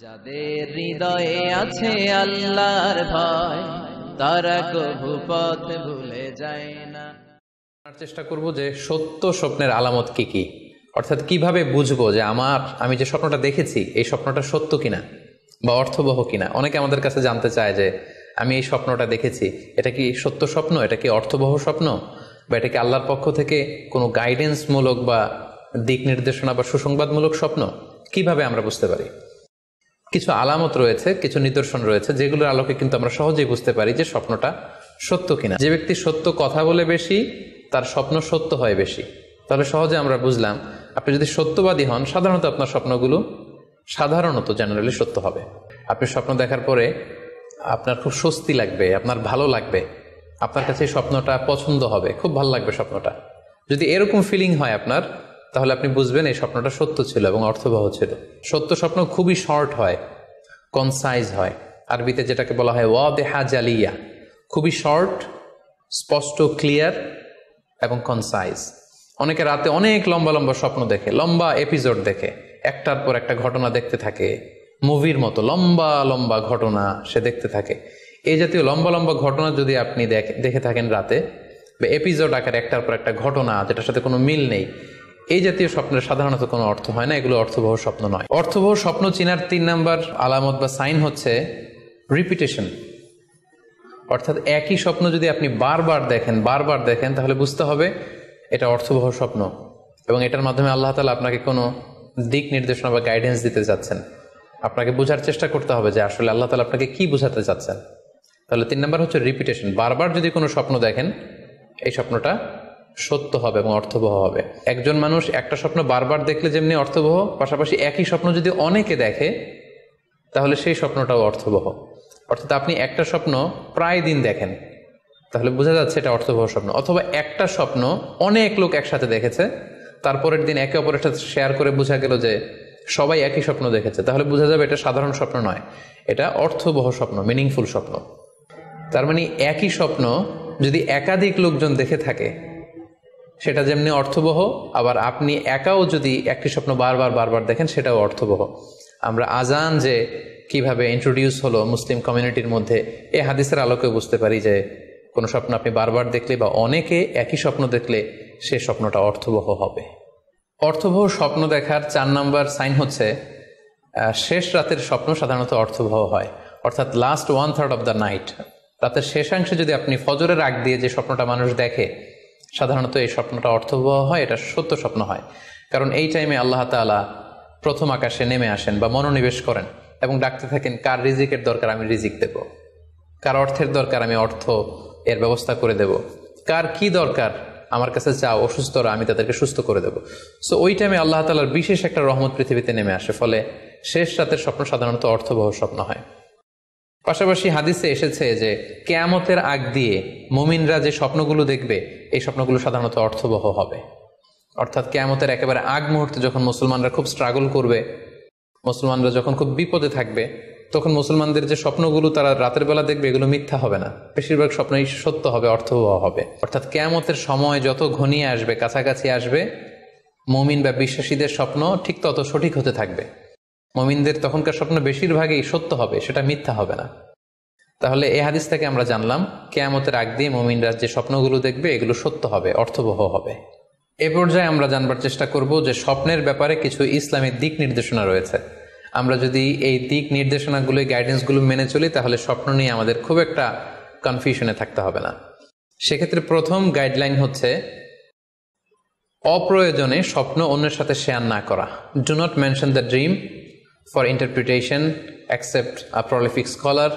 যাদের হৃদয়ে আছে আল্লাহর ভয়, তারা কভু পথ ভুলে যায় না। চেষ্টা করব যে সত্য স্বপ্নের আলামত কি কি, অর্থাৎ কিভাবে বুঝবো যে আমি যে স্বপ্নটা দেখেছি এই স্বপ্নটা সত্য কিনা বা অর্থবহ কিনা। অনেকে আমাদের কাছে জানতে চায় যে আমি এই স্বপ্নটা দেখেছি, এটা কি সত্য স্বপ্ন, এটা কি অর্থবহ স্বপ্ন, বা এটা কি আল্লাহর পক্ষ থেকে কোনো গাইডেন্সমূলক বা দিক নির্দেশনা বা সুসংবাদমূলক স্বপ্ন। কিভাবে আমরা বুঝতে পারি? কিছু আলামত রয়েছে, কিছু নিদর্শন রয়েছে যেগুলোর আলোকে কিন্তু আমরা সহজেই বুঝতে পারি যে স্বপ্নটা সত্য কিনা। যে ব্যক্তি সত্য কথা বলে বেশি, তার স্বপ্ন সত্য হয় বেশি। তাহলে সহজে আমরা বুঝলাম, আপনি যদি সত্যবাদী হন, সাধারণত আপনার স্বপ্নগুলো জেনারেলি সত্য হবে। আপনি স্বপ্ন দেখার পরে আপনার খুব স্বস্তি লাগবে, আপনার ভালো লাগবে, আপনার কাছে এই স্বপ্নটা পছন্দ হবে, খুব ভালো লাগবে স্বপ্নটা। যদি এরকম ফিলিং হয় আপনার, তাহলে আপনি বুঝবেন এই স্বপ্নটা সত্য ছিল এবং অর্থবহ ছিল। সত্য স্বপ্ন খুবই শর্ট হয়, কনসাইজ হয়। আরবিতে যেটাকে বলা হয় ওয়াদেহা জালিয়া, খুবই শর্ট, স্পষ্ট, ক্লিয়ার এবং কনসাইজ। অনেকে রাতে অনেক লম্বা লম্বা স্বপ্ন দেখে, লম্বা এপিসোড দেখে, একটার পর একটা ঘটনা দেখতে থাকে, মুভির মতো লম্বা লম্বা ঘটনা সে দেখতে থাকে। এই জাতীয় লম্বা লম্বা ঘটনা যদি আপনি দেখে থাকেন রাতে, বা এপিসোড আকারে একটার পর একটা ঘটনা যেটার সাথে কোনো মিল নেই, এই জাতীয় স্বপ্নের সাধারণত কোনো অর্থ হয় না, এগুলো অর্থবহ স্বপ্ন নয়। অর্থবহ স্বপ্ন চিনার 3 নাম্বার আলামত বা সাইন হচ্ছে রিপিটেশন। অর্থাৎ একই স্বপ্ন যদি আপনি বারবার দেখেন তাহলে বুঝতে হবে এটা অর্থবহ স্বপ্ন, এবং এটার মাধ্যমে আল্লাহ তাআলা আপনাকে কোনো দিক নির্দেশনা বা গাইডেন্স দিতে যাচ্ছেন। আপনাকে বোঝার চেষ্টা করতে হবে যে আসলে আল্লাহ তাআলা আপনাকে কি বোঝাতে চাচ্ছেন। তাহলে 3 নাম্বার হচ্ছে রিপিটেশন। বারবার যদি কোনো স্বপ্ন দেখেন, এই স্বপ্নটা সত্য হবে এবং অর্থবহ হবে। একজন মানুষ একটা স্বপ্ন বারবার দেখলে যেমনি অর্থবহ, পাশাপাশি একই স্বপ্ন যদি অনেকে দেখে তাহলে সেই স্বপ্নটাও অর্থবহ। অর্থাৎ আপনি একটা স্বপ্ন প্রায় দিন দেখেন, তাহলে বোঝা যাচ্ছে এটা অর্থবহ স্বপ্ন। অথবা একটা স্বপ্ন অনেক লোক একসাথে দেখেছে, তারপরের দিন একে অপরের সাথে শেয়ার করে বোঝা গেল যে সবাই একই স্বপ্ন দেখেছে, তাহলে বোঝা যাবে এটা সাধারণ স্বপ্ন নয়, এটা অর্থবহ স্বপ্ন, মিনিংফুল স্বপ্ন। তার মানে একই স্বপ্ন যদি একাধিক লোকজন দেখে থাকে, সেটা যেমনি অর্থবহ, আবার আপনি একাও যদি একটি স্বপ্ন বারবার দেখেন, সেটাও অর্থবহ। আমরা আজান যে কিভাবে ইন্ট্রোডিউস হলো মুসলিম কমিউনিটির মধ্যে, এই হাদিসের আলোকে বুঝতে পারি যে কোনো স্বপ্ন আপনি বারবার দেখলে বা অনেকে একই স্বপ্ন দেখলে সে স্বপ্নটা অর্থবহ হবে। অর্থবহ স্বপ্ন দেখার 4 নাম্বার সাইন হচ্ছে শেষ রাতের স্বপ্ন সাধারণত অর্থবহ হয়। অর্থাৎ লাস্ট 1/3 অফ দ্য নাইট, রাতের শেষাংশে যদি আপনি ফজরের আগ দিয়ে যে স্বপ্নটা মানুষ দেখে, সাধারণত এই স্বপ্নটা অর্থবহ হয়, এটা সত্য স্বপ্ন হয়। কারণ এই টাইমে আল্লাহ তাআলা প্রথম আকাশে নেমে আসেন বা মনোনিবেশ করেন এবং ডাকতে থাকেন, কার রিজিকের দরকার আমি রিজিক দেব, কার অর্থের দরকার আমি অর্থ এর ব্যবস্থা করে দেব, কার কি দরকার আমার কাছে চাও, অসুস্থরা আমি তাদেরকে সুস্থ করে দেব। সো ওই টাইমে আল্লাহ তাআলার বিশেষ একটা রহমত পৃথিবীতে নেমে আসে, ফলে শেষ রাতের স্বপ্ন সাধারণত অর্থবহ স্বপ্ন হয়। পাশাপাশি হাদিসে এসেছে যে কিয়ামতের আগ দিয়ে মুমিনরা যে স্বপ্নগুলো দেখবে, এই স্বপ্নগুলো সাধারণত অর্থবহ হবে। অর্থাৎ কিয়ামতের একেবারে আগ মুহূর্তে যখন মুসলমানরা খুব স্ট্রাগল করবে, মুসলমানরা যখন খুব বিপদে থাকবে, তখন মুসলমানদের যে স্বপ্নগুলো তারা রাতের বেলা দেখবে, এগুলো মিথ্যা হবে না, বেশিরভাগ স্বপ্নই সত্য হবে, অর্থবহ হবে। অর্থাৎ কিয়ামতের সময় যত ঘনিয়ে আসবে, কাছাকাছি আসবে, মুমিন বা বিশ্বাসীদের স্বপ্ন ঠিক তত সঠিক হতে থাকবে। মুমিনদের তখনকার স্বপ্ন বেশিরভাগই সত্য হবে, সেটা মিথ্যা হবে না। তাহলে এই হাদিস থেকে আমরা জানলাম কিয়ামতের আগ দিয়ে মুমিনরা যে স্বপ্নগুলো দেখবে এগুলো সত্য হবে, অর্থবহ হবে। এ পর্যায়ে আমরা জানবার চেষ্টা করব যে স্বপ্নের ব্যাপারে কিছু ইসলামিক দিক নির্দেশনা রয়েছে। আমরা যদি এই দিক নির্দেশনাগুলো, গাইডেন্সগুলো মেনে চলি, তাহলে স্বপ্ন নিয়ে আমাদের খুব একটা কনফিউশনে থাকতে হবে না। সেক্ষেত্রে প্রথম গাইডলাইন হচ্ছে অপ্রয়োজনে স্বপ্ন অন্যের সাথে শেয়ার না করা। Do not mention the dream for interpretation except a prolific scholar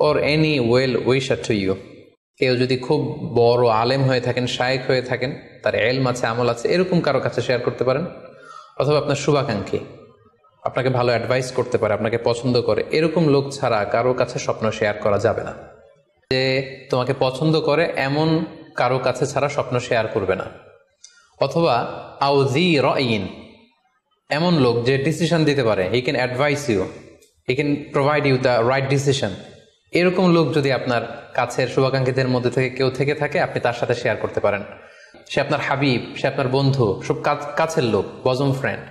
or any well wisher to you. কেউ যদি খুব বড় আলেম হয়ে থাকেন, শায়েখ হয়ে থাকেন, তার ইলম আছে, আমল আছে, এরকম কারো কাছে শেয়ার করতে পারেন। অথবা আপনার শুভাকাঙ্ক্ষী আপনাকে ভালো অ্যাডভাইস করতে পারে, আপনাকে পছন্দ করে, এরকম লোক ছাড়া কারো কাছে স্বপ্ন শেয়ার করা যাবে না। যে তোমাকে পছন্দ করে এমন কারো কাছে ছাড়া স্বপ্ন শেয়ার করবে না। অথবা আউজি রাইন, এমন লোক যে ডিসিশন দিতে পারে, he can advise you, he can provide you the right decision, এরকম লোক যদি আপনার কাছের শুভাকাঙ্ক্ষীদের মধ্যে থেকে কেউ থেকে থাকে, আপনি তার সাথে শেয়ার করতে পারেন। সে আপনার হাবিব, সে আপনার বন্ধু, সব কাছের লোক, বজম ফ্রেন্ড,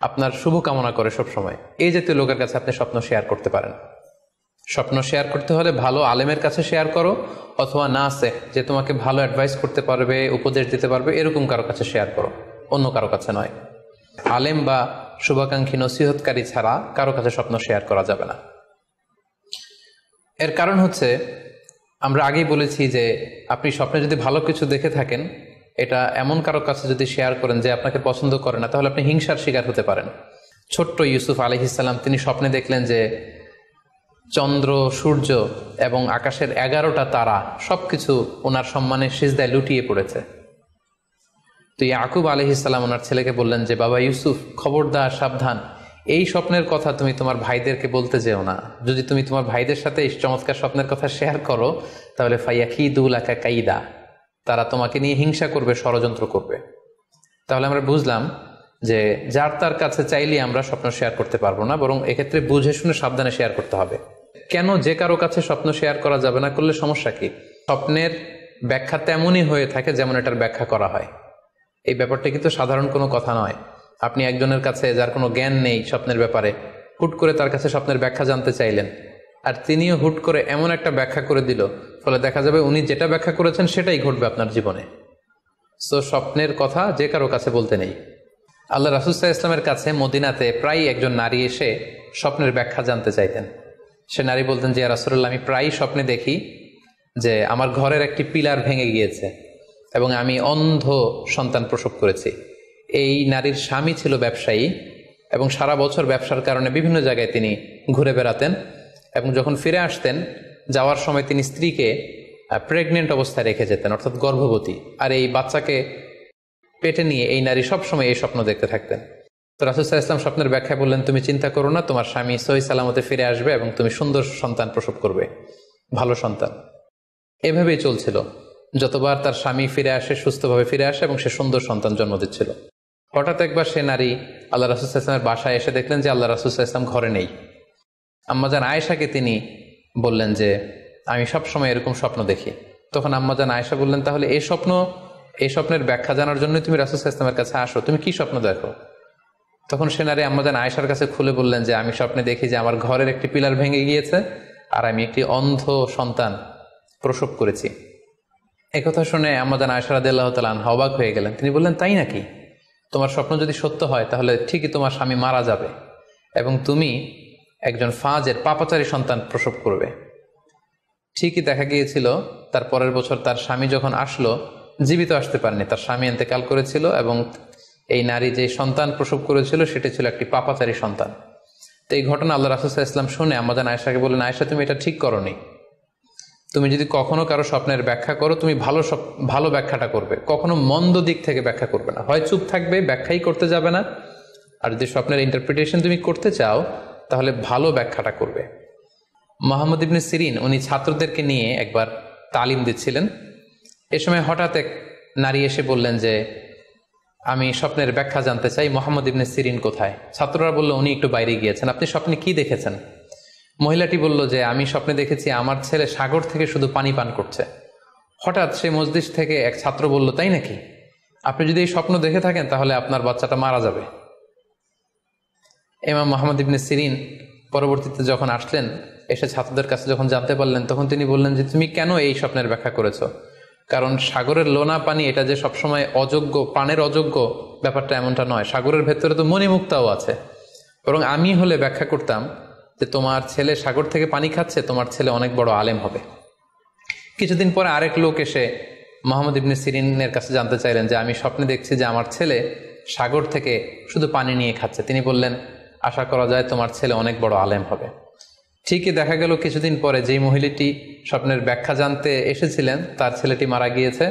আপনার শুভ কামনা করে সব সময়, এই জাতীয় লোকের কাছে আপনি স্বপ্ন শেয়ার করতে পারেন। স্বপ্ন শেয়ার করতে হলে ভালো আলেমের কাছে শেয়ার করো, অথবা নাসেহ, যে তোমাকে ভালো অ্যাডভাইস করতে পারবে, উপদেশ দিতে পারবে, এরকম কারো কাছে শেয়ার করো, অন্য কারো কাছে নয়। আলেম বা শুভাকাঙ্ক্ষী নসিহতকারী ছাড়া কারো কাছে স্বপ্ন শেয়ার করা যাবে না। এর কারণ হচ্ছে, আমরা আগেই বলেছি যে আপনি স্বপ্নে যদি ভালো কিছু দেখে থাকেন, এটা এমন কারো কাছে যদি শেয়ার করেন যে আপনাকে পছন্দ করে না, তাহলে আপনি হিংসার শিকার হতে পারেন। ছোট্ট ইউসুফ আলাইহিস সালাম, তিনি স্বপ্নে দেখলেন যে চন্দ্র, সূর্য এবং আকাশের 11টা তারা সবকিছু ওনার সম্মানে সিজদায় লুটিয়ে পড়েছে। তো ইয়াকুব আলাইহিস সালাম ওনার ছেলেকে বললেন যে, বাবা ইউসুফ, খবরদার, সাবধান, এই স্বপ্নের কথা তুমি তোমার ভাইদেরকে বলতে যেও না। যদি তুমি তোমার ভাইদের সাথে এই চমৎকার স্বপ্নের কথা শেয়ার করো, তাহলে ফাইয়াকিদু লাকা কাইদা, তারা তোমাকে নিয়ে হিংসা করবে, ষড়যন্ত্র করবে। তাহলে আমরা বুঝলাম যে যার তার কাছে চাইলে আমরা স্বপ্ন শেয়ার করতে পারবো না, বরং এক্ষেত্রে বুঝে শুনে সাবধানে শেয়ার করতে হবে। কেন যে কারো কাছে স্বপ্ন শেয়ার করা যাবে না, করলে সমস্যা কি? স্বপ্নের ব্যাখ্যা তেমনই হয়ে থাকে যেমন এটার ব্যাখ্যা করা হয়। এই ব্যাপারটা কিন্তু সাধারণ কোনো কথা নয়। আপনি একজনের কাছে, যার কোনো জ্ঞান নেই স্বপ্নের ব্যাপারে, হুট করে তার কাছে স্বপ্নের ব্যাখ্যা জানতে চাইলেন, আর তিনিও হুট করে এমন একটা ব্যাখ্যা করে দিল, ফলে দেখা যাবে উনি যেটা ব্যাখ্যা করেছেন সেটাই ঘটবে আপনার জীবনে। সো স্বপ্নের কথা যে কারো কাছে বলতে নেই। আল্লাহ রাসূল সাল্লাল্লাহু আলাইহি ওয়াসাল্লামের কাছে মদিনাতে প্রায় একজন নারী এসে স্বপ্নের ব্যাখ্যা জানতে চাইতেন। সে নারী বলতেন যে, ইয়া রাসূলুল্লাহ, আমি প্রায়ই স্বপ্নে দেখি যে আমার ঘরের একটি পিলার ভেঙে গিয়েছে এবং আমি অন্ধ সন্তান প্রসব করেছি। এই নারীর স্বামী ছিল ব্যবসায়ী এবং সারা বছর ব্যবসার কারণে বিভিন্ন জায়গায় তিনি ঘুরে বেড়াতেন, এবং যখন ফিরে আসতেন, যাওয়ার সময় তিনি স্ত্রীকে প্রেগনেন্ট অবস্থায় রেখে যেতেন, অর্থাৎ গর্ভবতী। আর এই বাচ্চাকে পেটে নিয়ে এই নারী সবসময় এই স্বপ্ন দেখতে থাকতেন। তো রাসূল সাল্লাল্লাহু আলাইহি ওয়াসাল্লাম স্বপ্নের ব্যাখ্যায় বললেন, তুমি চিন্তা করো না, তোমার স্বামী সহি সালামতে ফিরে আসবে এবং তুমি সুন্দর সন্তান প্রসব করবে, ভালো সন্তান। এভাবেই চলছিল। যতবার তার স্বামী ফিরে আসে, সুস্থভাবে ফিরে আসে এবং সে সুন্দর সন্তান জন্ম দিচ্ছিল। হঠাৎ একবার সে নারী আল্লাহ রাসূল সাল্লাল্লাহু আলাইহি ওয়াসাল্লামের বাসায় এসে দেখলেন যে আল্লাহ রাসূল সাল্লাল্লাহু আলাইহি ওয়াসাল্লাম ঘরে নেই। আম্মাজান আয়েশাকে তিনি বললেন যে, আমি সবসময় এরকম স্বপ্ন দেখি। তখন আম্মাজান আয়েশা বললেন, তাহলে এই স্বপ্নের ব্যাখ্যা জানার জন্য তুমি রাসূল সাল্লাল্লাহু আলাইহি ওয়াসাল্লামের কাছে আসো, তুমি কি স্বপ্ন দেখো? তখন সে নারী আম্মাজান আয়েশার কাছে খুলে বললেন যে, আমি স্বপ্নে দেখি যে আমার ঘরের একটি পিলার ভেঙে গিয়েছে আর আমি একটি অন্ধ সন্তান প্রসব করেছি। একথা শুনে আম্মাজান আয়েশা রাদিয়াল্লাহু তাআলা আনহা অবাক হয়ে গেলেন। তিনি বললেন, তাই নাকি? তোমার স্বপ্ন যদি সত্য হয় তাহলে ঠিকই তোমার স্বামী মারা যাবে এবং তুমি একজন ফাজের পাপাচারী সন্তান প্রসব করবে। ঠিকই দেখা গিয়েছিল, তার পরের বছর তার স্বামী যখন আসলো, জীবিত আসতে পারেনি, তার স্বামী ইন্তেকাল করেছিল এবং এই নারী যে সন্তান প্রসব করেছিল সেটি ছিল একটি পাপাচারী সন্তান। তো এই ঘটনা আল্লাহ রাসূল সাল্লাল্লাহু আলাইহি ওয়াসাল্লাম শুনে আম্মাজান আয়েশাকে বললেন, আয়েশা, তুমি এটা ঠিক করোনি। তুমি যদি কখনো কারো স্বপ্নের ব্যাখ্যা করো, তুমি ভালো ব্যাখ্যাটা করবে, কখনো মন্দ দিক থেকে ব্যাখ্যা করবে না। হয় চুপ থাকবে, ব্যাখ্যাই করতে যাবে না, আর যদি স্বপ্নের ইন্টারপ্রিটেশন তুমি করতে চাও তাহলে ভালো ব্যাখ্যাটা করবে। মুহাম্মদ ইবনে সিরিন, উনি ছাত্রদেরকে নিয়ে একবার তালিম দিচ্ছিলেন। এ সময় হঠাৎ এক নারী এসে বললেন যে, আমি স্বপ্নের ব্যাখ্যা জানতে চাই, মুহাম্মদ ইবনে সিরিন কোথায়? ছাত্ররা বলল, উনি একটু বাইরে গিয়েছেন। আপনি স্বপ্নে কি দেখেছেন? মহিলাটি বলল যে, আমি স্বপ্নে দেখেছি আমার ছেলে সাগর থেকে শুধু পানি পান করছে। হঠাৎ সেই মজলিস থেকে এক ছাত্র বলল, তাই নাকি? আপনি যদি এই স্বপ্ন দেখে থাকেন তাহলে আপনার বাচ্চাটা মারা যাবে। ইমাম মুহাম্মদ ইবনে সিরিন পরবর্তীতে যখন আসলেন, এসে ছাত্রদের কাছে যখন জানতে পারলেন, তখন তিনি বললেন যে, তুমি কেন এই স্বপ্নের ব্যাখ্যা করেছো? কারণ সাগরের লোনা পানি এটা যে সবসময় অযোগ্য, পানের অযোগ্য, ব্যাপারটা এমনটা নয়। সাগরের ভেতরে তো মণিমুক্তাও আছে। বরং আমি হলে ব্যাখ্যা করতাম যে, তোমার ছেলে সাগর থেকে পানি খাচ্ছে, তোমার ছেলে অনেক বড় আলেম হবে। কিছুদিন পরে আরেক লোক এসে মুহাম্মদ ইবনে সিরিনের কাছে জানতে চাইলেন যে, আমি স্বপ্নে দেখছি যে আমার ছেলে সাগর থেকে শুধু পানি নিয়ে খাচ্ছে। তিনি বললেন, আশা করা যায় তোমার ছেলে অনেক বড় আলেম হবে। ঠিকই দেখা গেল কিছুদিন পরে যেই মহিলাটি স্বপ্নের ব্যাখ্যা জানতে এসেছিলেন, তার ছেলেটি মারা গিয়েছে।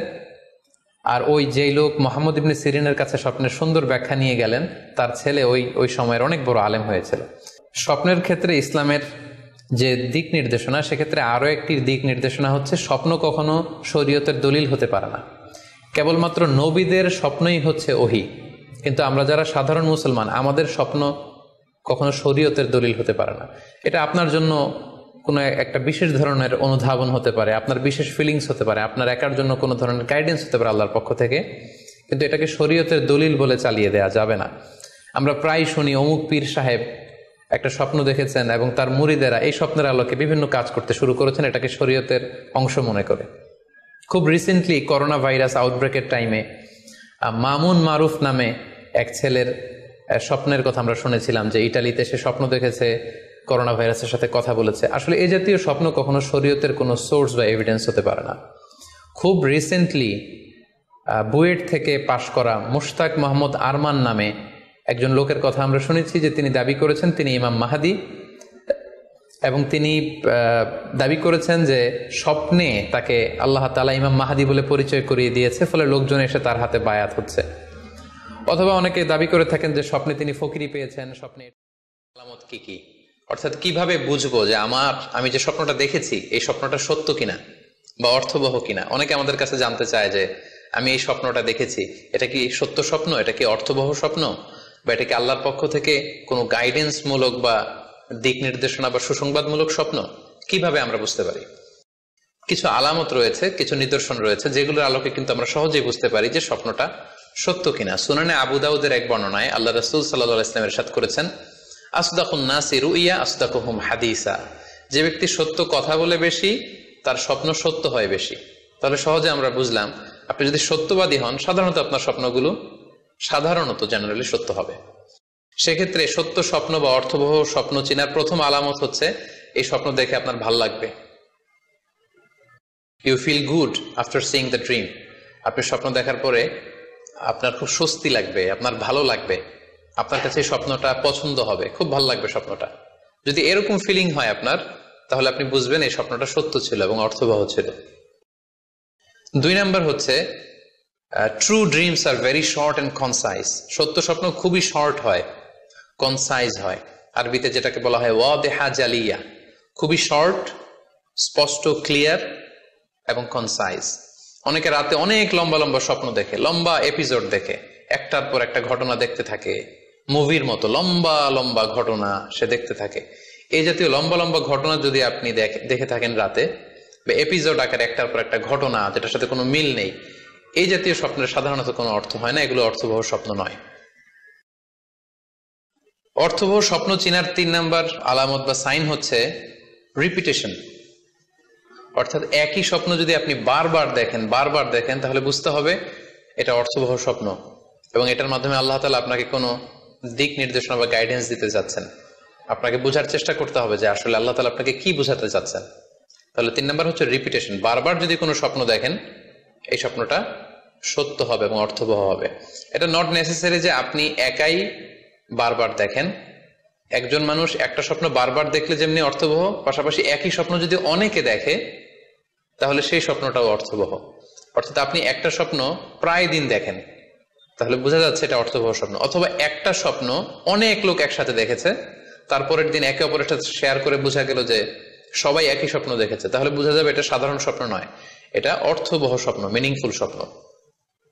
আর ওই যেই লোক মুহাম্মদ ইবনে সিরিনের কাছে স্বপ্নের সুন্দর ব্যাখ্যা নিয়ে গেলেন, তার ছেলে ওই সময়ের অনেক বড় আলেম হয়েছিল। স্বপ্নের ক্ষেত্রে ইসলামের যে দিক নির্দেশনা, সেক্ষেত্রে আরও একটি দিক নির্দেশনা হচ্ছে, স্বপ্ন কখনো শরীয়তের দলিল হতে পারে না। কেবলমাত্র নবীদের স্বপ্নই হচ্ছে ওহী, কিন্তু আমরা যারা সাধারণ মুসলমান, আমাদের স্বপ্ন কখনো শরীয়তের দলিল হতে পারে না। এটা আপনার জন্য কোনো একটা বিশেষ ধরনের অনুধাবন হতে পারে, আপনার বিশেষ ফিলিংস হতে পারে, আপনার একার জন্য কোনো ধরনের গাইডেন্স হতে পারে আল্লাহর পক্ষ থেকে, কিন্তু এটাকে শরীয়তের দলিল বলে চালিয়ে দেওয়া যাবে না। আমরা প্রায় শুনি অমুক পীর সাহেব একটা স্বপ্ন দেখেছেন এবং তার মুরিদেরা এই স্বপ্নের আলোকে বিভিন্ন কাজ করতে শুরু করেছেন, এটাকে শরীয়তের অংশ মনে করে। খুব রিসেন্টলি করোনা ভাইরাস আউটব্রেকের টাইমে মামুন মারুফ নামে এক ছেলের স্বপ্নের কথা আমরা শুনেছিলাম, যে ইটালিতে সে স্বপ্ন দেখেছে করোনা ভাইরাসের সাথে কথা বলেছে। আসলে এই জাতীয় স্বপ্ন কখনো শরীয়তের কোনো সোর্স বা এভিডেন্স হতে পারে না। খুব রিসেন্টলি বুয়েট থেকে পাশ করা মুশতাক মোহাম্মদ আরমান নামে একজন লোকের কথা আমরা শুনেছি, যে তিনি দাবি করেছেন তিনি ইমাম মাহাদি, এবং তিনি দাবি করেছেন যে স্বপ্নে তাকে আল্লাহ তাআলা ইমাম মাহাদি বলে পরিচয় করিয়ে দিয়েছে, ফলে লোকজন এসে তার হাতে বায়াত হচ্ছে। অথবা অনেকে দাবি করে থাকেন যে স্বপ্নে তিনি ফকিরি পেয়েছেন। স্বপ্নে আলামত কি কি, অর্থাৎ কিভাবে বুঝবো যে আমি যে স্বপ্নটা দেখেছি এই স্বপ্নটা সত্য কিনা বা অর্থবহ কিনা। অনেকে আমাদের কাছে জানতে চায় যে আমি এই স্বপ্নটা দেখেছি, এটা কি সত্য স্বপ্ন, এটা কি অর্থবহ স্বপ্ন, বা এটা কি আল্লাহর পক্ষ থেকে কোনো গাইডেন্স মূলক বা দিক নির্দেশনা বা সুসংবাদমূলক স্বপ্ন। কিভাবে আমরা বুঝতে পারি? কিছু আলামত রয়েছে, কিছু নিদর্শন রয়েছে, যেগুলোর আলোকে কিন্তু আমরা সহজেই বুঝতে পারি যে স্বপ্নটা সত্য কিনা। সুনানে আবু দাউদের এক বর্ণনায় আল্লাহ রাসূল সাল্লাল্লাহু আলাইহি ওয়াসাল্লাম ইরশাদ করেছেন, আসদাকুন নাসি রুইয়া আসদাকুহুম হাদিসা। যে ব্যক্তি সত্য কথা বলে বেশি, তার স্বপ্ন সত্য হয় বেশি। তাহলে সহজে আমরা বুঝলাম, আপনি যদি সত্যবাদী হন, সাধারণত আপনার স্বপ্নগুলো জেনারেলি সত্য হবে। সেক্ষেত্রে সত্য স্বপ্ন বা অর্থবহ স্বপ্ন চেনার প্রথম আলামত হচ্ছে এই স্বপ্ন দেখে আপনার ভাল লাগবে। You feel good after seeing the dream. আপনি স্বপ্ন দেখার পরে আপনার খুব স্বস্তি লাগবে, আপনার ভালো লাগবে, আপনার কাছে এই স্বপ্নটা পছন্দ হবে, খুব ভালো লাগবে স্বপ্নটা। যদি এরকম ফিলিং হয় আপনার, তাহলে আপনি বুঝবেন এই স্বপ্নটা সত্য ছিল এবং অর্থবহ ছিল। 2 নাম্বার হচ্ছে true dreams are very short and concise. সত্য স্বপ্ন খুবই শর্ট হয়, কনসাইজ হয়। আরবিতে যেটাকে বলা হয় ওয়াদিহা জালিয়া, খুবই শর্ট, স্পষ্ট, ক্লিয়ার এবং কনসাইজ। অনেকে রাতে অনেক লম্বা লম্বা স্বপ্ন দেখে, লম্বা এপিসোড দেখে, একটার পর একটা ঘটনা দেখতে থাকে, মুভির মতো লম্বা লম্বা ঘটনা সে দেখতে থাকে। এই জাতীয় লম্বা লম্বা ঘটনা যদি আপনি দেখে থাকেন রাতে, বা এপিসোড আকারে একটার পর একটা ঘটনা যেটার সাথে কোনো মিল নেই, এই জাতীয় স্বপ্নের সাধারণত কোনো অর্থ হয় না, এগুলো অর্থবহ স্বপ্ন নয়। অর্থবহ স্বপ্ন চেনার 3 নাম্বার আলামত বা সাইন হচ্ছে রিপিটেশন। অর্থাৎ একই স্বপ্ন যদি আপনি বারবার দেখেন তাহলে বুঝতে হবে এটা অর্থবহ স্বপ্ন, এবং এটার মাধ্যমে আল্লাহ তাআলা আপনাকে কোনো দিক নির্দেশনা বা গাইডেন্স দিতে যাচ্ছেন। আপনাকে বোঝার চেষ্টা করতে হবে যে আসলে আল্লাহ তাআলা আপনাকে কি বোঝাতে চাচ্ছেন। তাহলে 3 নাম্বার হচ্ছে রিপিটেশন। বারবার যদি কোনো স্বপ্ন দেখেন, এই স্বপ্নটা সত্য হবে এবং অর্থবহ হবে। এটা নট নেসেসারি যে আপনি একাই বারবার দেখেন। একজন মানুষ একটা স্বপ্ন বারবার দেখলে যেমনি অর্থবহ, পাশাপাশি একই স্বপ্ন যদি অনেকে দেখে তাহলে সেই স্বপ্নটাও অর্থবহ। অর্থাৎ আপনি একটা স্বপ্ন প্রায় দিন দেখেন, তাহলে বোঝা যাচ্ছে এটা অর্থবহ স্বপ্ন। অথবা একটা স্বপ্ন অনেক লোক একসাথে দেখেছে, তারপরের দিন একে অপরের সাথে শেয়ার করে বোঝা গেল যে সবাই একই স্বপ্ন দেখেছে, তাহলে বোঝা যাবে এটা সাধারণ স্বপ্ন নয়, এটা অর্থবহ স্বপ্ন, মিনিংফুল স্বপ্ন।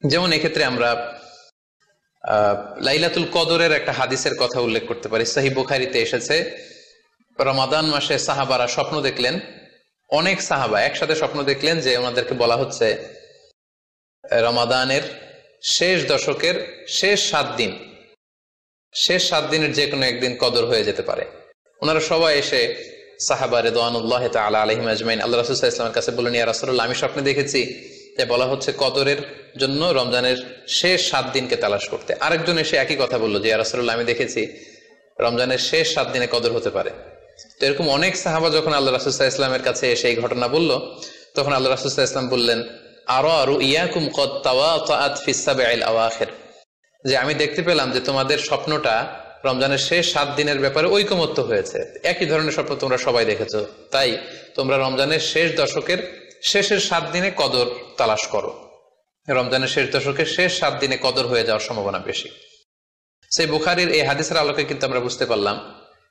যেমন এক্ষেত্রে আমরা লাইলাতুল কদরের একটা হাদিসের কথা উল্লেখ করতে পারি। সহিহ বুখারীতে এসেছে, রমাদান মাসে সাহাবারা স্বপ্ন দেখলেন, অনেক সাহাবা একসাথে স্বপ্ন দেখলেন যে ওনাদেরকে বলা হচ্ছে রমাদানের শেষ দশকের শেষ 7 দিনের যে কোনো একদিন কদর হয়ে যেতে পারে। ওনারা সবাই এসে সাহাবা রিদওয়ানুল্লাহি তাআলা আলাইহিম আজমাইন আল্লাহ রাসূল সাল্লাল্লাহু আলাইহি ওয়াসাল্লামের কাছে বললেন, ইয়া রাসূলুল্লাহ, আমি স্বপ্নে দেখেছি যে বলা হচ্ছে কদরের জন্য রমজানের শেষ 7 দিনকে তালাশ করতে। আরেকজন এসে একই কথা বললো যে ইয়া রাসূলুল্লাহ, আমি দেখেছি রমজানের শেষ 7 দিনে কদর হতে পারে। তো এরকম অনেক সাহাবা যখন আল্লাহ রাসূল সাল্লাল্লাহু আলাইহি ওয়াসাল্লামের কাছে এসে এই ঘটনা বলল, তখন আল্লাহ রাসূল সাল্লাল্লাহু আলাইহি ওয়াসাল্লাম বললেন, আরা রুইয়াকুম কদ তাওয়াতাআত ফিস সাবঈল আওয়াখির, যে আমি দেখতে পেলাম যে তোমাদের স্বপ্নটা রমজানের শেষ 7 দিনের ব্যাপারে ঐকমত্য হয়েছে, একই ধরনের স্বপ্ন তোমরা সবাই দেখেছো, তাই তোমরা রমজানের শেষ দশকের শেষের 7 দিনে কদর তালাশ করো। রমজানের শেষ দশকের শেষ 7 দিনে কদর হয়ে যাওয়ার সম্ভাবনা বেশি। সেই বুখারীর এই হাদিসের আলোকে কিন্তু আমরা বুঝতে পারলাম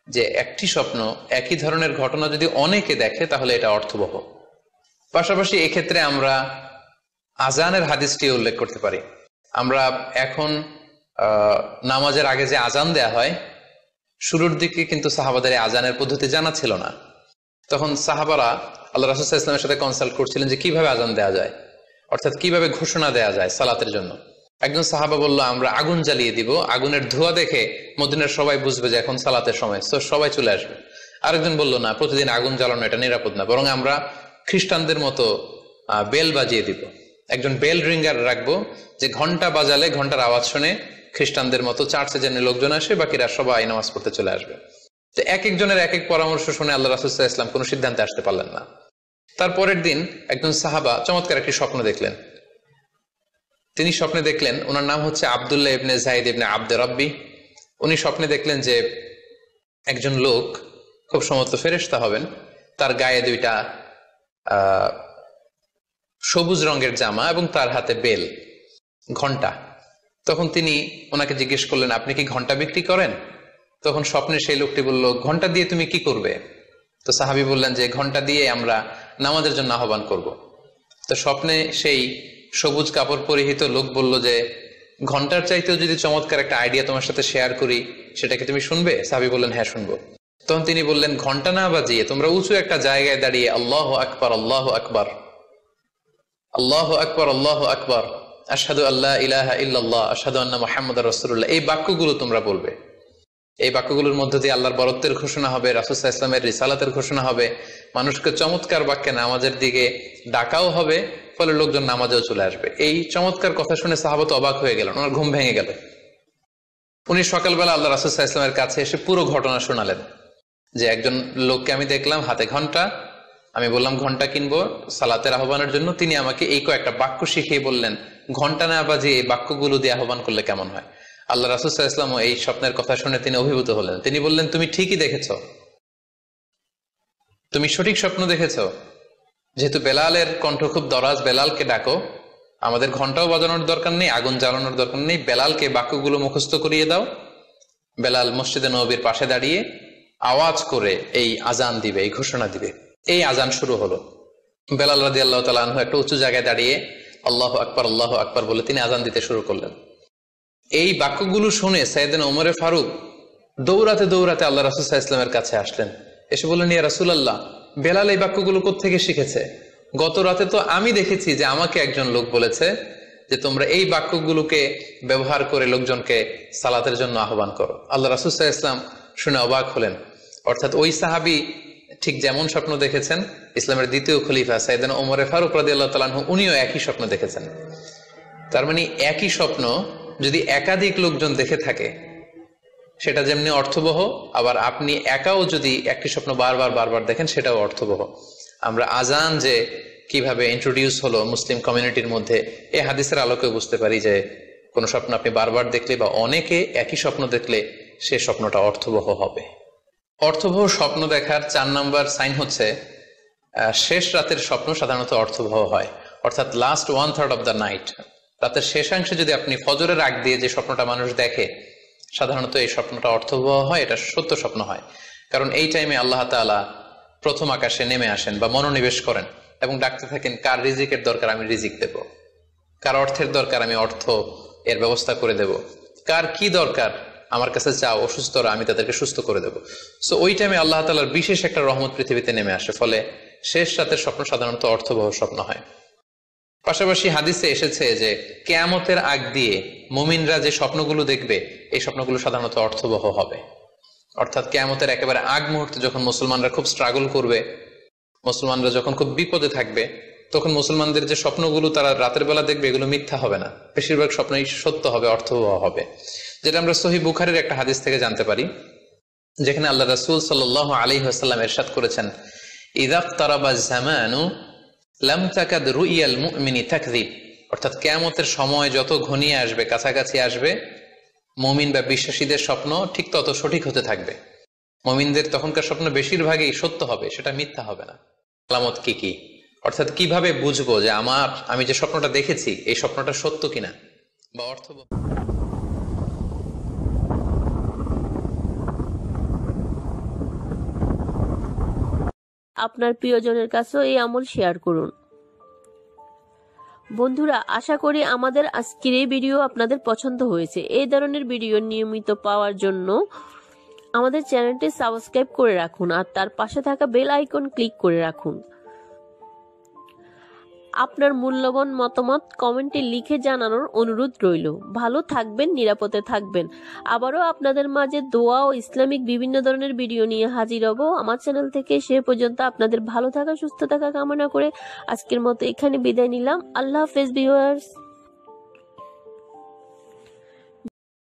যে একটি স্বপ্ন, একই ধরনের ঘটনা যদি অনেকে দেখে তাহলে এটা অর্থবহ। পাশাপাশি এক্ষেত্রে আমরা আজানের হাদিসটি উল্লেখ করতে পারি। আমরা এখন নামাজের আগে যে আজান দেয়া হয়, শুরুর দিকে কিন্তু সাহাবাদের আজানের পদ্ধতি জানা ছিল না। তখন সাহাবারা আল্লাহ রাসূল সাল্লাল্লাহু আলাইহি ওয়াসাল্লামের সাথে কনসাল্ট করছিলেন যে কিভাবে আজান দেয়া যায়, অর্থাৎ কিভাবে ঘোষণা দেয়া যায় সালাতের জন্য। একজন সাহাবা বলল, আমরা আগুন জ্বালিয়ে দিব, আগুনের ধোঁয়া দেখে মদিনার সবাই বুঝবে যে এখন সালাতের সময়, তো সবাই চলে আসবে। আরেকজন বলল, না, প্রতিদিন আগুন জ্বালানো এটা নিরাপদ না, বরং আমরা খ্রিস্টানদের মতো বেল বাজিয়ে দিব, একজন বেল রিঙ্গার রাখবো, যে ঘন্টা বাজালে ঘন্টার আওয়াজ শুনে খ্রিস্টানদের মতো চার্চে যেন লোকজন আসে, বাকিরা সবাই নামাজ পড়তে চলে আসবে। তো এক একজনের এক এক পরামর্শ শুনে আল্লাহ রাসূল সাল্লাল্লাহু আলাইহি ওয়াসাল্লাম কোনো সিদ্ধান্তে আসতে পারলেন না। তারপরের দিন একজন সাহাবা চমৎকার একটি স্বপ্ন দেখলেন। তিনি স্বপ্নে দেখলেন, ওনার নাম হচ্ছে আব্দুল্লাহ ইবনে যায়েদ ইবনে আব্দে রব্বি। উনি স্বপ্নে দেখলেন যে একজন লোক, খুব সম্ভবত ফেরেশতা হবেন, তার গায়ে দুইটা সবুজ রঙের জামা এবং তার হাতে বেল, ঘন্টা। তখন তিনি ওনাকে জিজ্ঞেস করলেন, আপনি কি ঘন্টা বিক্রি করেন? তখন স্বপ্নে সেই লোকটি বলল, ঘন্টা দিয়ে তুমি কি করবে? তো সাহাবী বললেন যে ঘন্টা দিয়ে আমরা নামাজের জন্য আহ্বান করব। তো স্বপ্নে সেই সবুজ কাপড় পরিহিত লোক বলল যে ঘন্টার চাইতেও যদি চমৎকার একটা আইডিয়া তোমার সাথে শেয়ার করি, সেটাকে তুমি শুনবে? সাহাবী বললেন, হ্যাঁ শুনবো। তখন তিনি বললেন, ঘন্টা না বাজিয়ে তোমরা উঁচু একটা জায়গায় দাঁড়িয়ে আল্লাহু আকবার, আল্লাহু আকবার, আল্লাহু আকবার, আল্লাহু আকবার, আশহাদু আল্লা ইলাহা ইল্লাল্লাহ, আশহাদু আন্না মুহাম্মাদুর রাসূলুল্লাহ, এই বাক্যগুলো তোমরা বলবে। এই বাক্যগুলোর মধ্যে দিয়ে আল্লাহর বরত্বের ঘোষণা হবে, রাসূল সাল্লাল্লাহু আলাইহি ওয়াসাল্লামের রিসালাতের ঘোষণা হবে, মানুষকে চমৎকার বাক্যে নামাজের দিকে ডাকাও হবে, ফলে লোকজন নামাজেও চলে আসবে। এই চমৎকার কথা শুনে সাহাবা তো অবাক হয়ে গেলেন, ওনার ঘুম ভেঙে গেল। উনি সকালবেলা আল্লাহ রাসূল সাল্লাল্লাহু আলাইহি ওয়াসাল্লামের কাছে এসে পুরো ঘটনা শোনালেন, যে একজন লোককে আমি দেখলাম হাতে ঘন্টা, আমি বললাম ঘন্টা কিনবো সালাতের আহ্বানের জন্য, তিনি আমাকে এই কয়েকটা বাক্য শিখিয়ে বললেন, ঘন্টা না বাজিয়ে এই বাক্যগুলো দিয়ে আহ্বান করলে কেমন হয়। আল্লাহ রাসূল সাল্লাল্লাহু আলাইহি ওয়াসাল্লাম এই স্বপ্নের কথা শুনে তিনি অভিভূত হলেন। তিনি বললেন, তুমি ঠিকই দেখেছ, তুমি সঠিক স্বপ্ন দেখেছ। যেহেতু বেলালের কণ্ঠ খুব দরাজ, বেলালকে ডাকো, আমাদের ঘন্টাও বাজানোর দরকার নেই, আগুন জ্বালানোর দরকার নেই, বেলালকে বাক্যগুলো মুখস্থ করিয়ে দাও। বেলাল মসজিদে নববীর পাশে দাঁড়িয়ে আওয়াজ করে এই আজান দিবে, এই ঘোষণা দিবে। এই আজান শুরু হলো। বেলাল রাদিয়াল্লাহু তাআলা আনহু একটা উঁচু জায়গায় দাঁড়িয়ে আল্লাহু আকবার, আল্লাহু আকবার বলে তিনি আজান দিতে শুরু করলেন। এই বাক্যগুলো শুনে সাইয়েদনা ওমর ফারুক দৌড়াতে দৌড়াতে আল্লাহ রাসূল সাল্লাল্লাহু আলাইহি ওয়াসাল্লামের কাছে আসলেন। এসে বললেন, ইয়া রাসূলুল্লাহ, বেলাল এই বাক্যগুলো কোত্থেকে শিখেছে? গত রাতে তো আমি দেখেছি যে আমাকে একজন লোক বলেছে যে তোমরা এই বাক্যগুলোকে ব্যবহার করে লোকজনকে সালাতের জন্য আহ্বান করো। আল্লাহ রাসূল সাল্লাল্লাহু আলাইহি ওয়াসাল্লাম শুনে অবাক হলেন। অর্থাৎ ওই সাহাবী ঠিক যেমন স্বপ্ন দেখেছেন, ইসলামের দ্বিতীয় খলিফা সাইয়েদনা ওমর ফারুক রাদিয়াল্লাহু তাআলা আনহু উনিও একই স্বপ্ন দেখেছেন। তার মানে একই স্বপ্ন যদি একাধিক লোকজন দেখে থাকে, সেটা যেমনি অর্থবহ, আবার আপনি একাও যদি একটি স্বপ্ন বারবার বারবার দেখেন, সেটাও অর্থবহ। আমরা আজান যে কিভাবে ইন্ট্রোডিউস হলো মুসলিম কমিউনিটির মধ্যে, এই হাদিসের আলোকে বুঝতে পারি যে কোনো স্বপ্ন আপনি বারবার দেখলে বা অনেকে একই স্বপ্ন দেখলে সে স্বপ্নটা অর্থবহ হবে। অর্থবহ স্বপ্ন দেখার 4 নম্বর সাইন হচ্ছে শেষ রাতের স্বপ্ন সাধারণত অর্থবহ হয়, অর্থাৎ লাস্ট 1/3 অফ দ্য নাইট, রাতের শেষাংশে যদি আপনি ফজরের আগ দিয়ে যে স্বপ্নটা মানুষ দেখে, সাধারণত এই স্বপ্নটা অর্থবহ হয়, এটা সত্য স্বপ্ন হয়। কারণ এই টাইমে আল্লাহ তাআলা প্রথম আকাশে নেমে আসেন বা মনোনিবেশ করেন এবং ডাকতে থাকেন, কার রিজিকের দরকার আমি রিজিক দেব, কার অর্থের দরকার আমি অর্থ এর ব্যবস্থা করে দেব, কার কি দরকার আমার কাছে চাও, অসুস্থরা আমি তাদেরকে সুস্থ করে দেব। সো ওই টাইমে আল্লাহ তাআলার বিশেষ একটা রহমত পৃথিবীতে নেমে আসে, ফলে শেষ রাতের স্বপ্ন সাধারণত অর্থবহ স্বপ্ন হয়। পাশাপাশি হাদিসে এসেছে যে কিয়ামতের আগ দিয়ে মুমিনরা যে স্বপ্নগুলো দেখবে, এই স্বপ্নগুলো সাধারণত অর্থবহ হবে। অর্থাৎ কিয়ামতের একেবারে আগ মুহূর্তে যখন মুসলমানরা খুব স্ট্রাগল করবে, মুসলমানরা যখন খুব বিপদে থাকবে, তখন মুসলমানদের যে স্বপ্নগুলো তারা রাতের বেলা দেখবে, এগুলো মিথ্যা হবে না, বেশিরভাগ স্বপ্নই সত্য হবে, অর্থবহ হবে। যেটা আমরা সহিহ বুখারীর একটা হাদিস থেকে জানতে পারি, যেখানে আল্লাহ রাসূল সাল্লাল্লাহু আলাইহি ওয়াসাল্লাম ইরশাদ করেছেন, ইযা ইকতারাবা যামানু লাম তাকাদ রুইয়াল মুমিনি তাকযিব, অর্থাৎ কিয়ামতের সময় যত ঘনিয়ে আসবে, কাছাকাছি আসবে, মুমিন বা বিশ্বাসীদের স্বপ্ন ঠিক তত সঠিক হতে থাকবে। মুমিনদের তখনকার স্বপ্ন বেশিরভাগই সত্য হবে, সেটা মিথ্যা হবে না। আলামত কি কি, অর্থাৎ কিভাবে বুঝবো যে আমি যে স্বপ্নটা দেখেছি এই স্বপ্নটা সত্য কিনা বা অর্থবহ। আপনার প্রিয়জনের কাছেও এই আমল শেয়ার করুন। বন্ধুরা, আশা করি আমাদের আজকের এই ভিডিও আপনাদের পছন্দ হয়েছে। এই ধরনের ভিডিও নিয়মিত পাওয়ার জন্য আমাদের চ্যানেলটি সাবস্ক্রাইব করে রাখুন আর তার পাশে থাকা বেল আইকন ক্লিক করে রাখুন। আপনার মূল্যবান মতামত কমেন্টে লিখে জানানোর অনুরোধ রইল। ভালো থাকবেন, নিরাপদে থাকবেন। আবারও আপনাদের মাঝে দোয়া ও ইসলামিক বিভিন্ন ধরনের ভিডিও নিয়ে হাজির হব আমার চ্যানেল থেকে। সে পর্যন্ত আপনাদের ভালো থাকা, সুস্থ থাকা কামনা করে আজকের মতো এখানে বিদায় নিলাম। আল্লাহ হাফেজ ভিউয়ার্স।